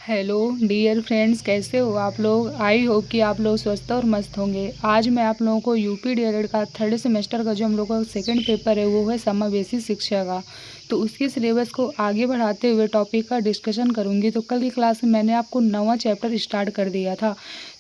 Hello dear friends, कैसे हो आप लोग। आई होप कि आप लोग स्वस्थ और मस्त होंगे। आज मैं आप लोगों को यूपी डीएलएड का थर्ड सेमेस्टर का जो हम लोगों का सेकंड पेपर है वो है समावेशी शिक्षा का। तो उसके सिलेबस को आगे बढ़ाते हुए टॉपिक का डिस्कशन करूंगी। तो कल की क्लास में मैंने आपको 9वां चैप्टर स्टार्ट कर दिया था।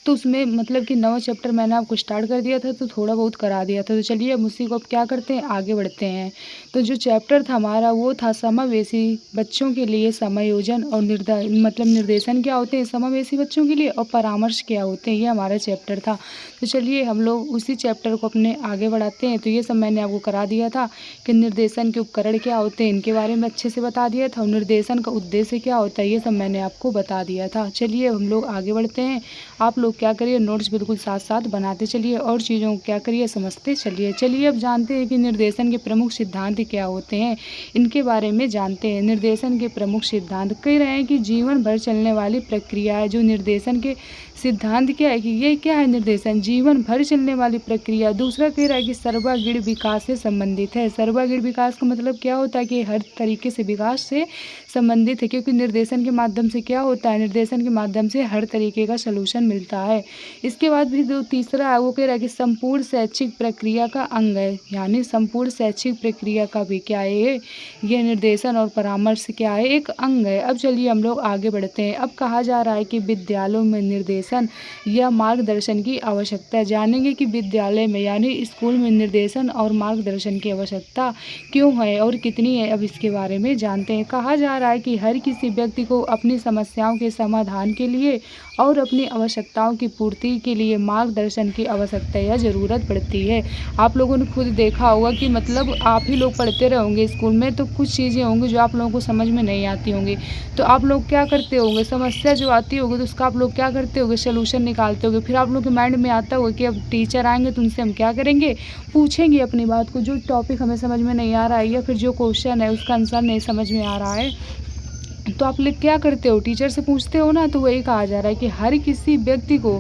तो उसमें मतलब कि 9वां चैप्टर मैंने आपको स्टार्ट कर दिया था, तो थोड़ा बहुत करा दिया था। तो चलिए अब उसी को अब क्या करते हैं, आगे बढ़ते हैं। तो जो चैप्टर था हमारा वो था समावेशी बच्चों के लिए समायोजन और निर्देशन क्या होते हैं समावेशी बच्चों के लिए, और परामर्श क्या होते हैं, ये हमारा चैप्टर था। तो चलिए हम लोग उसी चैप्टर को अपने आगे बढ़ाते हैं। तो ये सब मैंने आपको करा दिया था कि निर्देशन के उपकरण क्या होते हैं, इनके बारे में अच्छे से बता दिया था, और निर्देशन का उद्देश्य क्या होता है ये सब मैंने आपको बता दिया था। चलिए हम लोग आगे बढ़ते हैं। आप लोग क्या करिए, नोट्स बिल्कुल साथ साथ बनाते चलिए और चीज़ों को क्या करिए, समझते चलिए। चलिए अब जानते हैं कि निर्देशन के प्रमुख सिद्धांत क्या होते हैं, इनके बारे में जानते हैं। निर्देशन के प्रमुख सिद्धांत कह रहे हैं कि जीवन भर चलने वाली प्रक्रिया है। जो निर्देशन के सिद्धांत क्या है कि ये क्या है, निर्देशन जीवन भर चलने वाली प्रक्रिया। दूसरा कह रहा है कि सर्वांगीण विकास से संबंधित है। सर्वांगीण विकास का मतलब क्या होता है कि हर तरीके से विकास से संबंधित है, क्योंकि निर्देशन के माध्यम से क्या होता है, निर्देशन के माध्यम से हर तरीके का सलूशन मिलता है। इसके बाद भी जो तीसरा है वो कह रहा है कि संपूर्ण शैक्षिक प्रक्रिया का अंग है। यानी संपूर्ण शैक्षिक प्रक्रिया का भी क्या है, ये निर्देशन और परामर्श क्या है, एक अंग है। अब चलिए हम लोग आगे बढ़ते हैं। अब कहा जा रहा है कि विद्यालयों में निर्देशन या मार्गदर्शन की आवश्यकता है। जानेंगे कि विद्यालय में यानी स्कूल में निर्देशन और मार्गदर्शन की आवश्यकता क्यों है और कितनी है, अब इसके बारे में जानते हैं। कहा जा रहा है कि हर किसी व्यक्ति को अपनी समस्याओं के समाधान के लिए और अपनी आवश्यकताओं की पूर्ति के लिए मार्गदर्शन की आवश्यकता या ज़रूरत पड़ती है। आप लोगों ने खुद देखा होगा कि मतलब आप ही लोग पढ़ते रहोगे स्कूल में, तो कुछ चीज़ें होंगी जो आप लोगों को समझ में नहीं आती होंगी। तो आप लोग क्या करते होंगे, समस्या जो आती होगी तो उसका आप लोग क्या करते होंगे, सोल्यूशन निकालते होंगे। फिर आप लोग के माइंड में आता होगा कि अब टीचर आएंगे तो उनसे हम क्या करेंगे, पूछेंगे अपनी बात को, जो टॉपिक हमें समझ में नहीं आ रहा है या फिर जो क्वेश्चन है उसका आंसर नहीं समझ में आ रहा है, तो आप लोग क्या करते हो, टीचर से पूछते हो ना। तो वही कहा जा रहा है कि हर किसी व्यक्ति को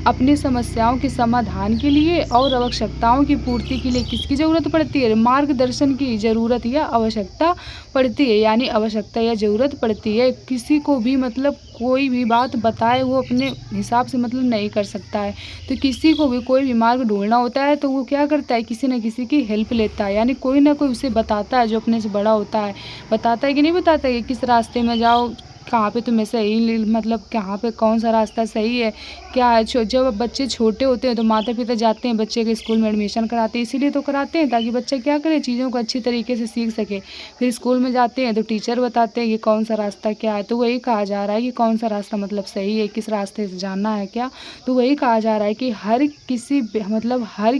अपनी समस्याओं के समाधान के लिए और आवश्यकताओं की पूर्ति के लिए किसकी ज़रूरत पड़ती है, मार्गदर्शन की ज़रूरत या आवश्यकता पड़ती है। यानी आवश्यकता या ज़रूरत पड़ती है। किसी को भी मतलब कोई भी बात बताए वो अपने हिसाब से मतलब नहीं कर सकता है। तो किसी को भी कोई भी मार्ग ढूंढना होता है तो वो क्या करता है, किसी न किसी की हेल्प लेता है। यानी कोई ना कोई उसे बताता है जो अपने से बड़ा होता है। बताता है कि नहीं बताता है कि किस रास्ते में जाओ, कहाँ पे तुम्हें सही मतलब कहाँ पे कौन सा रास्ता सही है, क्या है। जब बच्चे छोटे होते हैं तो माता पिता जाते हैं बच्चे के स्कूल में एडमिशन कराते हैं, इसीलिए तो कराते हैं ताकि बच्चा क्या करे, चीज़ों को अच्छी तरीके से सीख सके। फिर स्कूल में जाते हैं तो टीचर बताते हैं कि कौन सा रास्ता क्या है। तो वही कहा जा रहा है कि कौन सा रास्ता मतलब सही है, किस रास्ते से जाना है क्या। तो वही कहा जा रहा है कि हर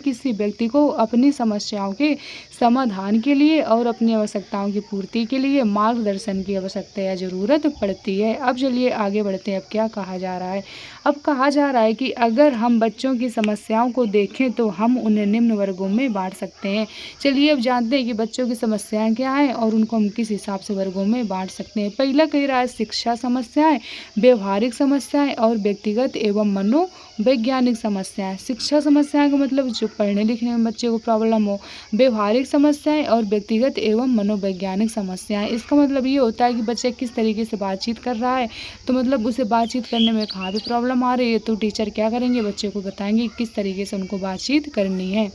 किसी व्यक्ति को अपनी समस्याओं के समाधान के लिए और अपनी आवश्यकताओं की पूर्ति के लिए मार्गदर्शन की आवश्यकता या ज़रूरत पड़ती है। अब चलिए आगे बढ़ते हैं। अब क्या कहा जा रहा है, अब कहा जा रहा है कि अगर हम बच्चों की समस्याओं को देखें तो हम उन्हें निम्न वर्गों में बांट सकते हैं। चलिए अब जानते हैं कि बच्चों की समस्याएं क्या हैं और उनको हम किस हिसाब से वर्गों में बांट सकते हैं। पहला कह रहा है शिक्षा समस्याएं, व्यवहारिक समस्याएं और व्यक्तिगत एवं मनोवैज्ञानिक समस्याएं। शिक्षा समस्याएं का मतलब जो पढ़ने लिखने में बच्चे को प्रॉब्लम हो, व्यवहारिक समस्याएं और व्यक्तिगत एवं मनोवैज्ञानिक समस्याएं। इसका मतलब ये होता है कि बच्चा किस तरीके से बातचीत कर रहा है, तो मतलब उसे बातचीत करने में कहाँ पे प्रॉब्लम आ रही है, तो टीचर क्या करेंगे, बच्चे को बताएंगे किस तरीके से उनको बातचीत करनी है।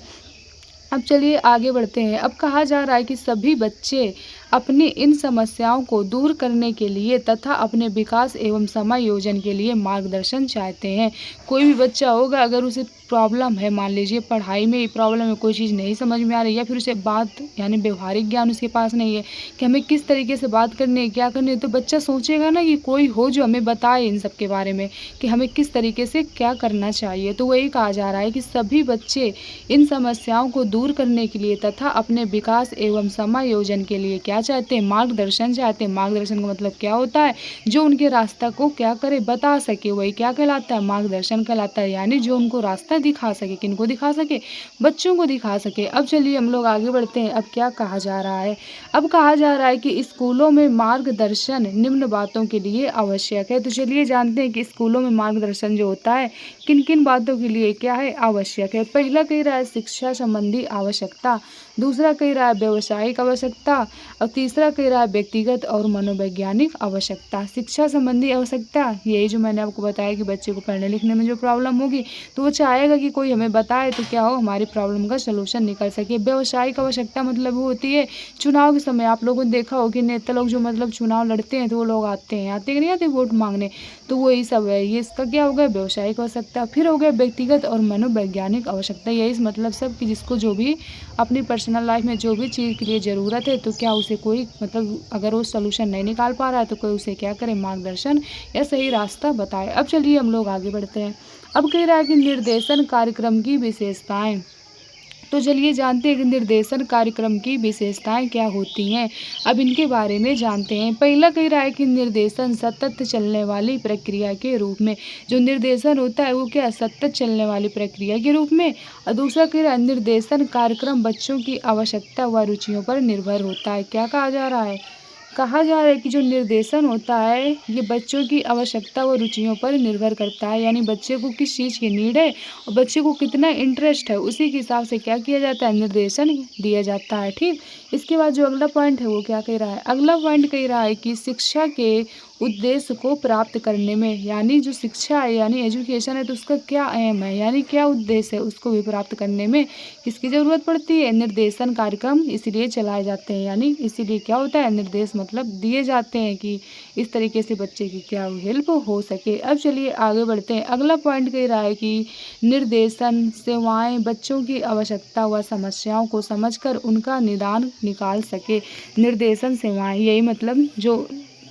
अब चलिए आगे बढ़ते हैं। अब कहा जा रहा है कि सभी बच्चे अपनी इन समस्याओं को दूर करने के लिए तथा अपने विकास एवं समायोजन के लिए मार्गदर्शन चाहते हैं। कोई भी बच्चा होगा अगर उसे प्रॉब्लम है, मान लीजिए पढ़ाई में प्रॉब्लम है, कोई चीज़ नहीं समझ में आ रही या फिर उसे बात यानी व्यवहारिक ज्ञान उसके पास नहीं है कि हमें किस तरीके से बात करनी है, क्या करनी है, तो बच्चा सोचेगा ना कि कोई हो जो हमें बताए इन सब के बारे में कि हमें किस तरीके से क्या करना चाहिए। तो वही कहा जा रहा है कि सभी बच्चे इन समस्याओं को दूर करने के लिए तथा अपने विकास एवं समायोजन के लिए क्या चाहते हैं, मार्गदर्शन चाहते हैं। मार्गदर्शन का मतलब क्या होता है, जो उनके रास्ता को क्या करे, बता सके, वही क्या कहलाता है, मार्गदर्शन कहलाता है। यानी जो उनको रास्ता दिखा सके, किनको दिखा सके, बच्चों को दिखा सके। अब चलिए हम लोग आगे बढ़ते हैं। अब क्या कहा जा रहा है, अब कहा जा रहा है कि स्कूलों में मार्गदर्शन निम्न बातों के लिए आवश्यक है। तो चलिए जानते हैं कि स्कूलों में मार्गदर्शन जो होता है किन किन बातों के लिए क्या है, आवश्यक है। पहला कह रहा है शिक्षा संबंधी आवश्यकता, दूसरा कह रहा है व्यवसायिक आवश्यकता, और तीसरा कह रहा है व्यक्तिगत और मनोवैज्ञानिक आवश्यकता। शिक्षा संबंधी आवश्यकता, यही जो मैंने आपको बताया कि बच्चे को पढ़ने लिखने में जो प्रॉब्लम होगी तो वो चाहेगा कि कोई हमें बताए तो क्या हो, हमारी प्रॉब्लम का सलूशन निकल सके। व्यावसायिक आवश्यकता मतलब वो होती है चुनाव के समय आप लोगों ने देखा हो कि नेता लोग जो मतलब चुनाव लड़ते हैं तो वो लोग आते कि नहीं आते वोट मांगने, तो वो यही सब है। ये इसका क्या हो गया, व्यावसायिक आवश्यकता। फिर हो गया व्यक्तिगत और मनोवैज्ञानिक आवश्यकता, यही मतलब सब कि जिसको जो भी अपनी पर्सनल लाइफ में जो भी चीज़ के लिए ज़रूरत है तो क्या उसे कोई मतलब अगर वो सलूशन नहीं निकाल पा रहा है तो कोई उसे क्या करे, मार्गदर्शन या सही रास्ता बताए। अब चलिए हम लोग आगे बढ़ते हैं। अब कह रहा है कि निर्देशन कार्यक्रम की विशेषताएं। तो चलिए जानते हैं कि निर्देशन कार्यक्रम की विशेषताएं क्या होती हैं। अब इनके बारे में जानते हैं। पहला कह रहा है कि निर्देशन सतत चलने वाली प्रक्रिया के रूप में, जो निर्देशन होता है वो क्या सतत चलने वाली प्रक्रिया के रूप में। और दूसरा कह रहा है निर्देशन कार्यक्रम बच्चों की आवश्यकता व रुचियों पर निर्भर होता है। क्या कहा जा रहा है, कहा जा रहा है कि जो निर्देशन होता है ये बच्चों की आवश्यकता व रुचियों पर निर्भर करता है, यानी बच्चे को किस चीज़ की नीड है और बच्चे को कितना इंटरेस्ट है उसी के हिसाब से क्या किया जाता है, निर्देशन दिया जाता है। ठीक, इसके बाद जो अगला पॉइंट है वो क्या कह रहा है, अगला पॉइंट कह रहा है कि शिक्षा के उद्देश्य को प्राप्त करने में, यानी जो शिक्षा है यानी एजुकेशन है तो उसका क्या एम है यानी क्या उद्देश्य है, उसको भी प्राप्त करने में किसकी ज़रूरत पड़ती है, निर्देशन कार्यक्रम इसलिए चलाए जाते हैं। यानी इसीलिए क्या होता है, निर्देश मतलब दिए जाते हैं कि इस तरीके से बच्चे की क्या हेल्प हो सके। अब चलिए आगे बढ़ते हैं। अगला पॉइंट कह रहा है कि निर्देशन सेवाएं बच्चों की आवश्यकता व समस्याओं को समझकर उनका निदान निकाल सके। निर्देशन सेवाएं यही मतलब जो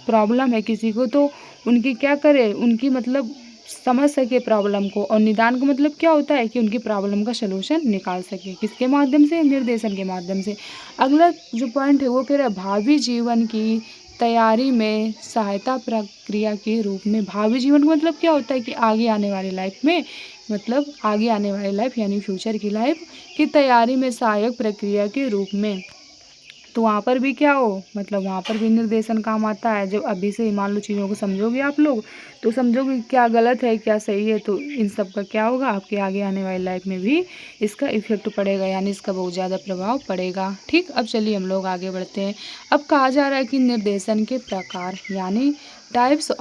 प्रॉब्लम है किसी को तो उनकी क्या करे, उनकी मतलब समझ सके प्रॉब्लम को, और निदान का मतलब क्या होता है कि उनकी प्रॉब्लम का सलूशन निकाल सके, किसके माध्यम से, निर्देशन के माध्यम से। अगला जो पॉइंट है वो कह रहा है भावी जीवन की तैयारी में सहायता प्रक्रिया के रूप में। भावी जीवन का मतलब क्या होता है कि आगे आने वाली लाइफ में, मतलब आगे आने वाली लाइफ यानी फ्यूचर की लाइफ की तैयारी में सहायक प्रक्रिया के रूप में। तो वहाँ पर भी क्या हो, मतलब वहाँ पर भी निर्देशन काम आता है। जब अभी से मान लो चीज़ों को समझोगे आप लोग तो समझोगे क्या गलत है क्या सही है, तो इन सब का क्या होगा आपके आगे आने वाली लाइफ में भी इसका इफेक्ट पड़ेगा, यानी इसका बहुत ज़्यादा प्रभाव पड़ेगा। ठीक, अब चलिए हम लोग आगे बढ़ते हैं। अब कहा जा रहा है कि निर्देशन के प्रकार यानी टाइप्स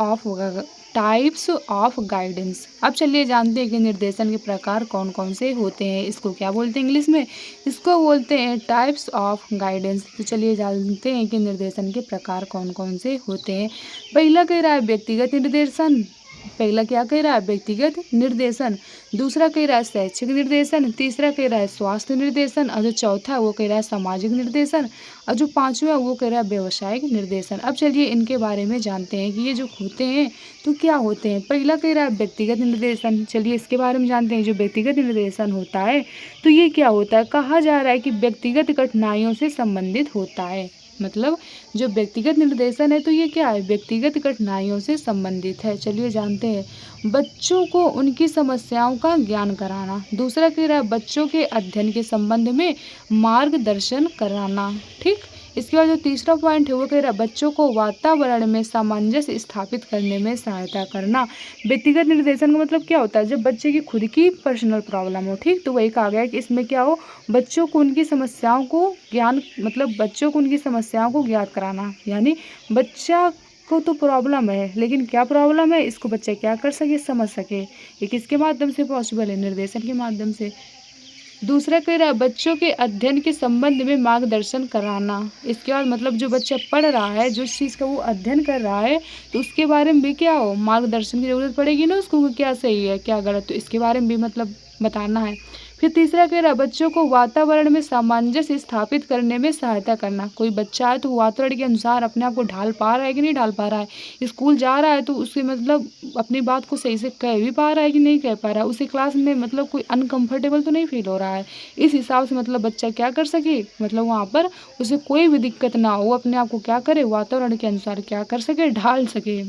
ऑफ गाइडेंस। अब चलिए जानते हैं कि निर्देशन के प्रकार कौन कौन से होते हैं। इसको क्या बोलते हैं इंग्लिश में, इसको बोलते हैं टाइप्स ऑफ गाइडेंस। तो चलिए जानते हैं कि निर्देशन के प्रकार कौन कौन से होते हैं। पहला कह रहा है व्यक्तिगत निर्देशन, पहला क्या कह रहा है, व्यक्तिगत निर्देशन। दूसरा कह रहा है शैक्षिक निर्देशन। तीसरा कह रहा है स्वास्थ्य निर्देशन। और जो चौथा है वो कह रहा है सामाजिक निर्देशन। और जो पांचवा वो कह रहा है व्यावसायिक निर्देशन। अब चलिए इनके बारे में जानते हैं कि ये जो होते हैं तो क्या होते हैं। पहला कह रहा है व्यक्तिगत निर्देशन, चलिए इसके बारे में जानते हैं। जो व्यक्तिगत निर्देशन होता है तो ये क्या होता है, कहा जा रहा है कि व्यक्तिगत कठिनाइयों से संबंधित होता है। मतलब जो व्यक्तिगत निर्देशन है तो ये क्या है, व्यक्तिगत कठिनाइयों से संबंधित है। चलिए जानते हैं। बच्चों को उनकी समस्याओं का ज्ञान कराना। दूसरा कह रहा है बच्चों के अध्ययन के संबंध में मार्गदर्शन कराना। ठीक, इसके बाद जो तीसरा पॉइंट है वो कह रहा है बच्चों को वातावरण में सामंजस्य स्थापित करने में सहायता करना। व्यक्तिगत निर्देशन का मतलब क्या होता है, जब बच्चे की खुद की पर्सनल प्रॉब्लम हो। ठीक, तो वही कहा गया है कि इसमें क्या हो, बच्चों को उनकी समस्याओं को ज्ञान, मतलब बच्चों को उनकी समस्याओं को ज्ञात कराना। यानी बच्चा को तो प्रॉब्लम है लेकिन क्या प्रॉब्लम है इसको बच्चा क्या कर सके, समझ सके। ये किसके माध्यम से पॉसिबल है, निर्देशन के माध्यम से। दूसरा कह रहा है बच्चों के अध्ययन के संबंध में मार्गदर्शन कराना। इसके बाद मतलब जो बच्चा पढ़ रहा है, जो चीज़ का वो अध्ययन कर रहा है तो उसके बारे में भी क्या हो, मार्गदर्शन की ज़रूरत पड़ेगी ना उसको, क्या सही है क्या गलत, तो इसके बारे में भी मतलब बताना है। फिर तीसरा कह रहा है बच्चों को वातावरण में सामंजस्य स्थापित करने में सहायता करना। कोई बच्चा है तो वातावरण के अनुसार अपने आप को ढाल पा रहा है कि नहीं ढाल पा रहा है, स्कूल जा रहा है तो उससे मतलब अपनी बात को सही से कह भी पा रहा है कि नहीं कह पा रहा है, उसे क्लास में मतलब कोई अनकंफर्टेबल तो नहीं फील हो रहा है। इस हिसाब से मतलब बच्चा क्या कर सके, मतलब वहाँ पर उसे कोई भी दिक्कत ना हो, अपने आप को क्या करे, वातावरण के अनुसार क्या कर सके, ढाल सके।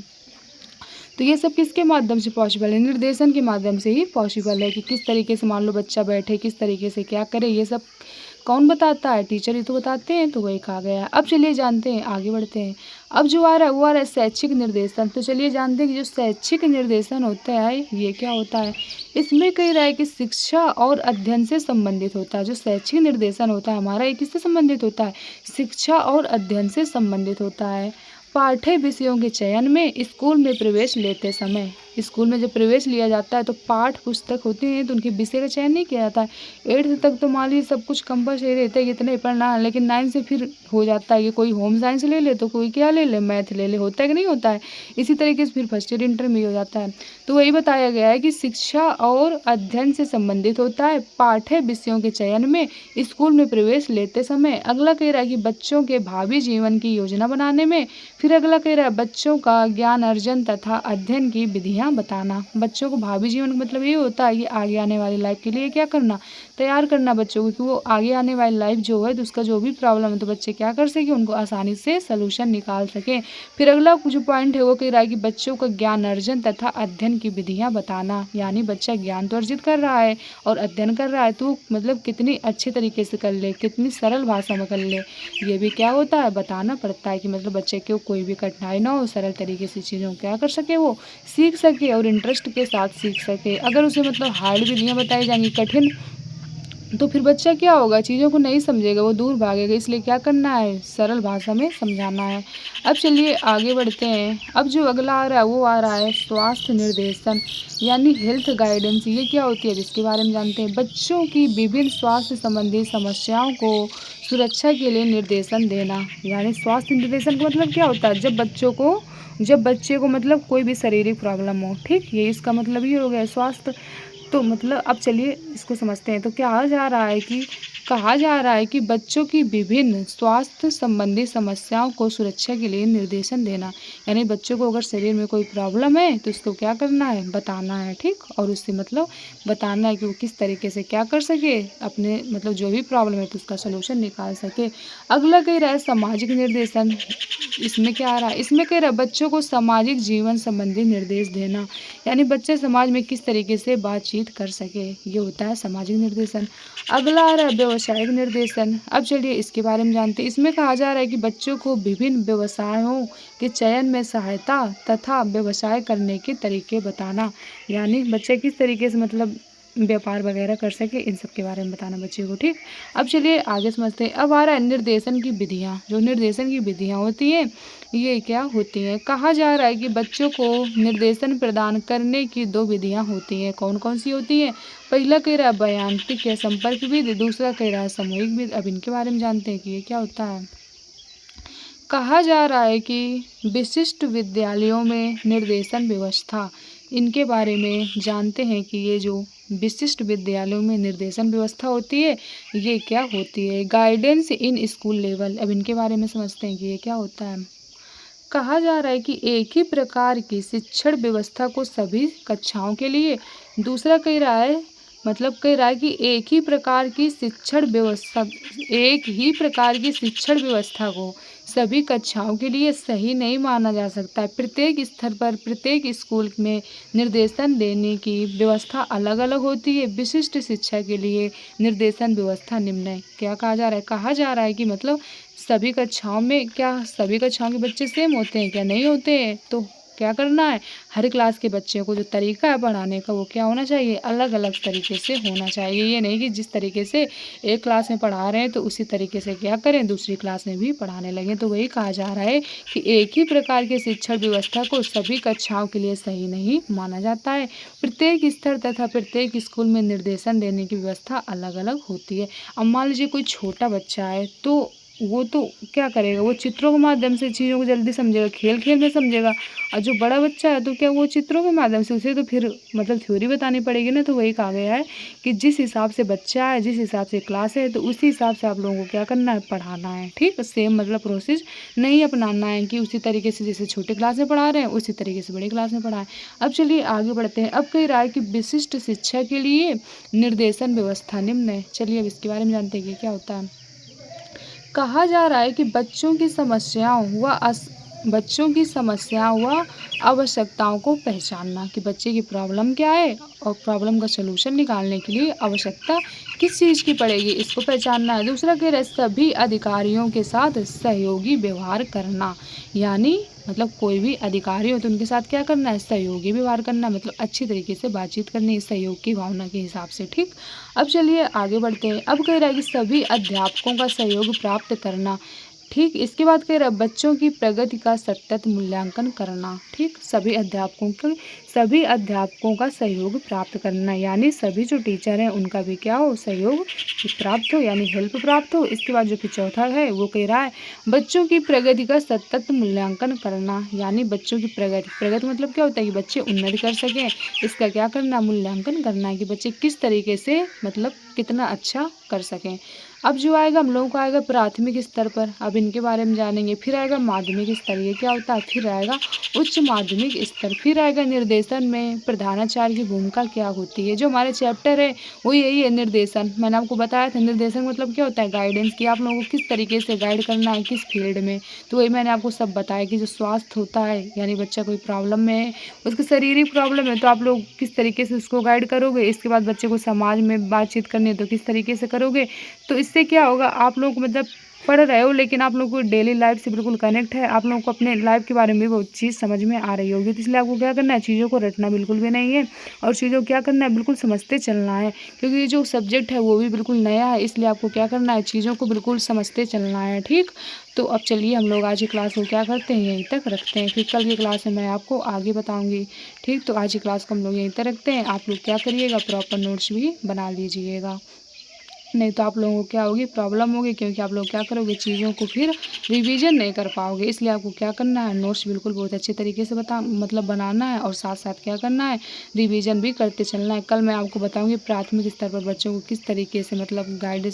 तो ये सब किसके माध्यम से पॉसिबल है, निर्देशन के माध्यम से ही पॉसिबल है कि किस तरीके से मान लो बच्चा बैठे, किस तरीके से क्या करे, ये सब कौन बताता है? टीचर ही तो बताते हैं, तो वही कहा गया है। अब चलिए जानते हैं, आगे बढ़ते हैं। अब जो आ रहा है वो आ रहा है शैक्षिक निर्देशन। तो चलिए जानते हैं कि जो शैक्षिक निर्देशन होता है ये क्या होता है। इसमें कह रहा है कि शिक्षा और अध्ययन से संबंधित होता है। जो शैक्षिक निर्देशन होता है हमारा, ये किससे संबंधित होता है? शिक्षा और अध्ययन से संबंधित होता है। पाठ्य विषयों के चयन में स्कूल में प्रवेश लेते समय, स्कूल में जब प्रवेश लिया जाता है तो पाठ पुस्तक होती हैं तो उनके विषय का चयन नहीं किया जाता है। 8th तक तो मान लीजिए सब कुछ कंपलसरी रहता है कि इतना ही पढ़ना है, लेकिन 9 से फिर हो जाता है कि कोई होम साइंस ले ले तो कोई क्या ले ले, मैथ ले ले, होता है कि नहीं होता है। इसी तरीके से फिर फर्स्ट ईयर इंटर में हो जाता है। तो वही बताया गया है कि शिक्षा और अध्ययन से संबंधित होता है पाठ्य विषयों के चयन में स्कूल में प्रवेश लेते समय। अगला कह रहा है कि बच्चों के भावी जीवन की योजना बनाने में। फिर अगला कह रहा है बच्चों का ज्ञान अर्जन तथा अध्ययन की विधियां बताना। बच्चों को भावी जीवन का मतलब ये होता है कि आगे आने वाली लाइफ के लिए क्या करना, तैयार करना बच्चों को, कि वो आगे आने वाली लाइफ जो है तो उसका जो भी प्रॉब्लम है तो बच्चे क्या कर सकें, उनको आसानी से सलूशन निकाल सकें। फिर अगला जो पॉइंट है वो कह रहा है कि बच्चों का ज्ञान अर्जन तथा अध्ययन की विधियां बताना। यानी बच्चा ज्ञान तो अर्जित कर रहा है और अध्ययन कर रहा है तो मतलब कितनी अच्छे तरीके से कर ले, कितनी सरल भाषा में कर ले, ये भी क्या होता है, बताना पड़ता है। कि मतलब बच्चे को कोई भी कठिनाई ना हो, सरल तरीके से चीज़ों को क्या कर सके, वो सीख सके और इंटरेस्ट के साथ सीख सके। अगर उसे मतलब हार्ड विधियाँ बताई जाएंगी, कठिन, तो फिर बच्चा क्या होगा, चीज़ों को नहीं समझेगा, वो दूर भागेगा। इसलिए क्या करना है, सरल भाषा में समझाना है। अब चलिए आगे बढ़ते हैं। अब जो अगला आ रहा है वो आ रहा है स्वास्थ्य निर्देशन यानी हेल्थ गाइडेंस। ये क्या होती है, इसके बारे में जानते हैं। बच्चों की विभिन्न स्वास्थ्य संबंधी समस्याओं को सुरक्षा के लिए निर्देशन देना। यानी स्वास्थ्य निर्देशन का मतलब क्या होता है, जब बच्चे को मतलब कोई भी शारीरिक प्रॉब्लम हो, ठीक, ये इसका मतलब ही हो गया स्वास्थ्य। तो मतलब अब चलिए इसको समझते हैं। तो कहा जा रहा है कि बच्चों की विभिन्न स्वास्थ्य संबंधी समस्याओं को सुरक्षा के लिए निर्देशन देना। यानी बच्चों को अगर शरीर में कोई प्रॉब्लम है तो उसको क्या करना है, बताना है, ठीक, और उससे मतलब बताना है कि वो किस तरीके से क्या कर सके, अपने मतलब जो भी प्रॉब्लम है तो उसका सलूशन निकाल सके। अगला कह रहा है सामाजिक निर्देशन। इसमें क्या आ रहा है, इसमें कह रहा है बच्चों को सामाजिक जीवन संबंधी निर्देश देना। यानी बच्चे समाज में किस तरीके से बातचीत कर सके, ये होता है सामाजिक निर्देशन। अगला आ रहा है व्यवसायिक निर्देशन। अब चलिए इसके बारे में जानते हैं। इसमें कहा जा रहा है कि बच्चों को विभिन्न व्यवसायों के चयन में सहायता तथा व्यवसाय करने के तरीके बताना। यानी बच्चे किस तरीके से मतलब व्यापार वगैरह कर सके, इन सब के बारे में बताना बच्चे को, ठीक। अब चलिए आगे समझते हैं। अब आ रहा है निर्देशन की विधियाँ। जो निर्देशन की विधियाँ होती हैं ये क्या होती हैं। कहा जा रहा है कि बच्चों को निर्देशन प्रदान करने की 2 विधियाँ होती हैं। कौन कौन सी होती हैं। पहला कह रहा है बयान्तिक या संपर्क विधि, दूसरा कह रहा है सामूहिक विधि। अब इनके बारे में जानते हैं कि ये क्या होता है। कहा जा रहा है कि विशिष्ट विद्यालयों में निर्देशन व्यवस्था, इनके बारे में जानते हैं कि ये जो विशिष्ट विद्यालयों में निर्देशन व्यवस्था होती है ये क्या होती है। गाइडेंस इन स्कूल लेवल, अब इनके बारे में समझते हैं कि ये क्या होता है। कहा जा रहा है कि एक ही प्रकार की शिक्षण व्यवस्था को सभी कक्षाओं के लिए, दूसरा कह रहा है मतलब कह रहा है कि एक ही प्रकार की शिक्षण व्यवस्था को सभी कक्षाओं के लिए सही नहीं माना जा सकता है। प्रत्येक स्तर पर प्रत्येक स्कूल में निर्देशन देने की व्यवस्था अलग अलग होती है। विशिष्ट शिक्षा के लिए निर्देशन व्यवस्था निम्न है। क्या कहा जा रहा है कि मतलब सभी कक्षाओं में, क्या सभी कक्षाओं के बच्चे सेम होते हैं, क्या नहीं होते हैं। तो क्या करना है, हर क्लास के बच्चों को जो तरीका है पढ़ाने का वो क्या होना चाहिए, अलग अलग तरीके से होना चाहिए। ये नहीं कि जिस तरीके से एक क्लास में पढ़ा रहे हैं तो उसी तरीके से क्या करें दूसरी क्लास में भी पढ़ाने लगें। तो वही कहा जा रहा है कि एक ही प्रकार के शिक्षण व्यवस्था को सभी कक्षाओं के लिए सही नहीं माना जाता है। प्रत्येक स्तर तथा प्रत्येक स्कूल में निर्देशन देने की व्यवस्था अलग अलग होती है। अब मान लीजिए कोई छोटा बच्चा है तो वो तो क्या करेगा, वो चित्रों के माध्यम से चीज़ों को जल्दी समझेगा, खेल खेल में समझेगा। और जो बड़ा बच्चा है तो क्या वो चित्रों के माध्यम से, उसे तो फिर मतलब थ्योरी बतानी पड़ेगी ना। तो वही कहा गया है कि जिस हिसाब से बच्चा है, जिस हिसाब से क्लास है, तो उसी हिसाब से आप लोगों को क्या करना है, पढ़ाना है, ठीक। सेम मतलब प्रोसेस नहीं अपनाना है कि उसी तरीके से जैसे छोटे क्लास में पढ़ा रहे हैं उसी तरीके से बड़ी क्लास में पढ़ाएं। अब चलिए आगे बढ़ते हैं। अब कह रहा है कि विशिष्ट शिक्षा के लिए निर्देशन व्यवस्था निम्न है। चलिए अब इसके बारे में जानते हैं कि क्या होता है। कहा जा रहा है कि बच्चों की समस्याओं व बच्चों की समस्याओं व आवश्यकताओं को पहचानना कि बच्चे की प्रॉब्लम क्या है और प्रॉब्लम का सलूशन निकालने के लिए आवश्यकता किस चीज़ की पड़ेगी, इसको पहचानना है। दूसरा कह रहा है सभी अधिकारियों के साथ सहयोगी व्यवहार करना, यानी मतलब कोई भी अधिकारी हो तो उनके साथ क्या करना है, सहयोगी व्यवहार करना, मतलब अच्छी तरीके से बातचीत करनी है सहयोग की भावना के हिसाब से। ठीक, अब चलिए आगे बढ़ते हैं। अब कह रहा है कि सभी अध्यापकों का सहयोग प्राप्त करना। ठीक, इसके बाद कह रहा है बच्चों की प्रगति का सतत मूल्यांकन करना। ठीक, सभी अध्यापकों का सहयोग प्राप्त करना, यानी सभी जो टीचर हैं उनका भी क्या हो, सहयोग प्राप्त हो, यानी हेल्प प्राप्त हो। इसके बाद जो कि चौथा है वो कह रहा है बच्चों की प्रगति का सतत मूल्यांकन करना, यानी बच्चों की प्रगति मतलब क्या होता है कि बच्चे उन्नति कर सकें, इसका क्या करना, मूल्यांकन करना है कि बच्चे किस तरीके से मतलब कितना अच्छा कर सकें। अब जो आएगा हम लोगों को आएगा प्राथमिक स्तर पर, अब इनके बारे में जानेंगे। फिर आएगा माध्यमिक स्तर, ये क्या होता है, फिर आएगा उच्च माध्यमिक स्तर, फिर आएगा निर्देशन में प्रधानाचार्य की भूमिका क्या होती है। जो हमारे चैप्टर है वो यही है, निर्देशन। मैंने आपको बताया था निर्देशन मतलब क्या होता है, गाइडेंस, की आप लोगों को किस तरीके से गाइड करना है किस फील्ड में। तो वही मैंने आपको सब बताया कि जो स्वास्थ्य होता है, यानी बच्चा कोई प्रॉब्लम में है, उसकी शारीरिक प्रॉब्लम है तो आप लोग किस तरीके से उसको गाइड करोगे। इसके बाद बच्चे को समाज में बातचीत करनी है तो किस तरीके से करोगे। तो इससे क्या होगा, आप लोग मतलब पढ़ रहे हो लेकिन आप लोग को डेली लाइफ से बिल्कुल कनेक्ट है, आप लोगों को अपने लाइफ के बारे में बहुत चीज़ समझ में आ रही होगी। तो इसलिए आपको क्या करना है, चीज़ों को रटना बिल्कुल भी नहीं है और चीज़ों को क्या करना है, बिल्कुल समझते चलना है, क्योंकि ये जो सब्जेक्ट है वो भी बिल्कुल नया है। इसलिए आपको क्या करना है, चीज़ों को बिल्कुल समझते चलना है। ठीक, तो अब चलिए हम लोग आज की क्लास को क्या करते हैं, यहीं तक रखते हैं, फिर कल की क्लास में मैं आपको आगे बताऊँगी। ठीक, तो आज की क्लास को हम लोग यहीं तक रखते हैं। आप लोग क्या करिएगा, प्रॉपर नोट्स भी बना लीजिएगा, नहीं तो आप लोगों को क्या होगी, प्रॉब्लम होगी, क्योंकि आप लोग क्या करोगे, चीज़ों को फिर रिवीजन नहीं कर पाओगे। इसलिए आपको क्या करना है, नोट्स बिल्कुल बहुत अच्छे तरीके से मतलब बनाना है और साथ साथ क्या करना है, रिवीजन भी करते चलना है। कल मैं आपको बताऊंगी प्राथमिक स्तर पर बच्चों को किस तरीके से मतलब गाइड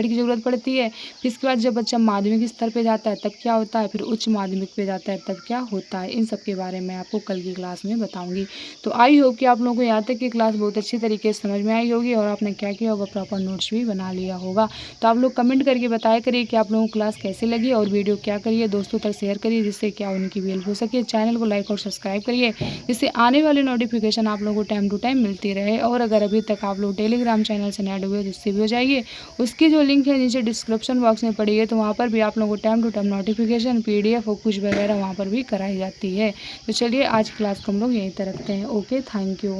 की ज़रूरत पड़ती है। फिर इसके बाद जब बच्चा माध्यमिक स्तर पर जाता है तब क्या होता है, फिर उच्च माध्यमिक पे जाता है तब क्या होता है, इन सब के बारे में आपको कल की क्लास में बताऊँगी। तो आई होप कि आप लोगों को यहाँ तक की क्लास बहुत अच्छी तरीके से समझ में आई होगी और आपने क्या किया होगा, प्रॉपर नोट्स भी बना लिया होगा। तो आप लोग कमेंट करके बताया करिए कि आप लोगों को क्लास कैसी लगी और वीडियो क्या करिए, दोस्तों तक शेयर करिए जिससे क्या उनकी भी हेल्प हो सके। चैनल को लाइक और सब्सक्राइब करिए जिससे आने वाली नोटिफिकेशन आप लोगों को टाइम टू टाइम मिलती रहे। और अगर अभी तक आप लोग टेलीग्राम चैनल से ऐड हुए तो उससे भी हो जाइए, उसकी जो लिंक है नीचे डिस्क्रिप्शन बॉक्स में पड़ी है, तो वहाँ पर भी आप लोगों को time to time notification PDF और कुछ वगैरह वहाँ पर भी कराई जाती है। तो चलिए आज क्लास को हम लोग यहीं तक रखते हैं। Okay, thank you.